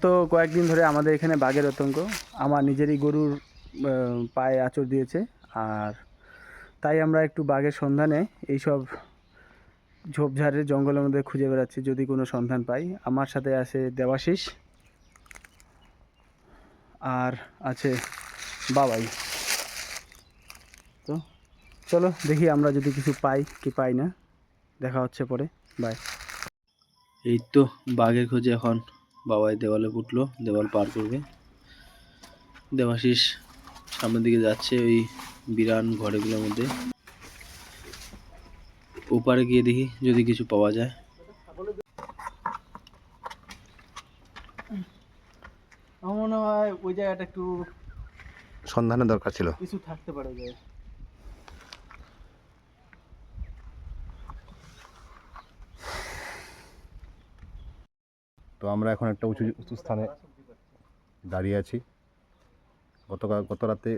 তো কয়েকদিন ধরে আমাদের এখানে বাঘের আতঙ্ক। আমার নিজেরই গরুর পায়ে আঁচড় দিয়েছে। আর তাই আমরা একটু বাঘের সন্ধানে এইসব ঝোপঝাড়ের জঙ্গলের মধ্যে খুঁজে বেড়াচ্ছি, যদি কোনো সন্ধান পাই। আমার সাথে আছে দেবাশিস আর আছে বাবাই। তো চলো দেখি আমরা যদি কিছু পাই কি পাই না। দেখা হচ্ছে পরে, বাই। এই তো বাঘের খোঁজে এখন বাবাই দেওয়ালে উঠলো, দেওয়াল পার করবে। দেবাশিস সামনের দিকে যাচ্ছে ওই বিরান ঘরেগুলোর মধ্যে। ওপারে গিয়ে দেখি যদি কিছু পাওয়া যায়। আমার মনে হয় ওই জায়গাটা একটু সন্ধানের দরকার ছিল, কিছু থাকতে পারে ওই জায়গায়। তো আমরা এখন একটা উঁচু উঁচু স্থানে দাঁড়িয়ে আছি। গত রাতে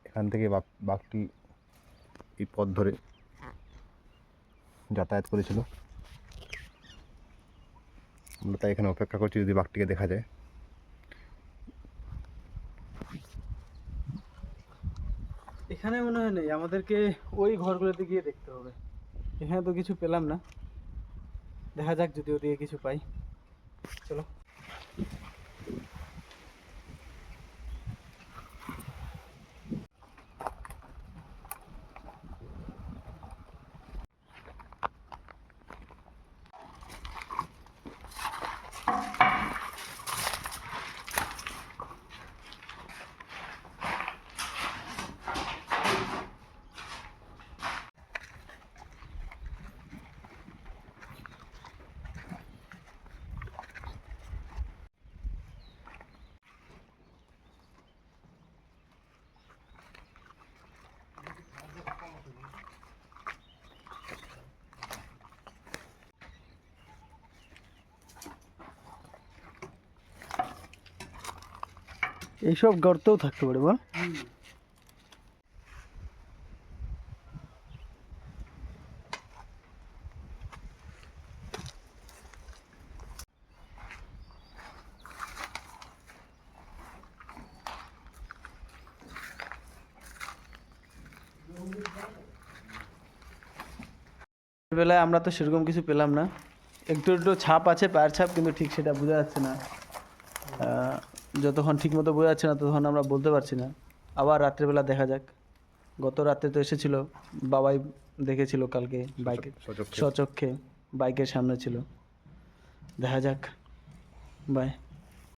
এখান থেকে বাঘটি এই পথ ধরে যাতায়াত করেছিল। আমরা তাই এখানে অপেক্ষা করছি যদি বাঘটিকে দেখা যায়। এখানে মনে হয় নেই, আমাদেরকে ওই ঘরগুলোতে গিয়ে দেখতে হবে। এখানে তো কিছু পেলাম না, দেখা যাক যদি ওদিকে কিছু পাই। চলো। এইসব গর্তও থাকতে পারে, বল। বেলায় আমরা তো সেরকম কিছু পেলাম না। একটু একটু ছাপ আছে, পায়ের ছাপ, কিন্তু ঠিক সেটা বোঝা যাচ্ছে না। যতক্ষণ ঠিক মতো বোঝা যাচ্ছে না ততক্ষণ আমরা বলতে পারছি না। আবার রাত্রেবেলা দেখা যাক। গত রাতে তো এসেছিল, বাবাই দেখেছিল কালকে বাইকে সচক্ষে। স্বচক্ষে, বাইকের সামনে ছিল। দেখা যাক, বাই।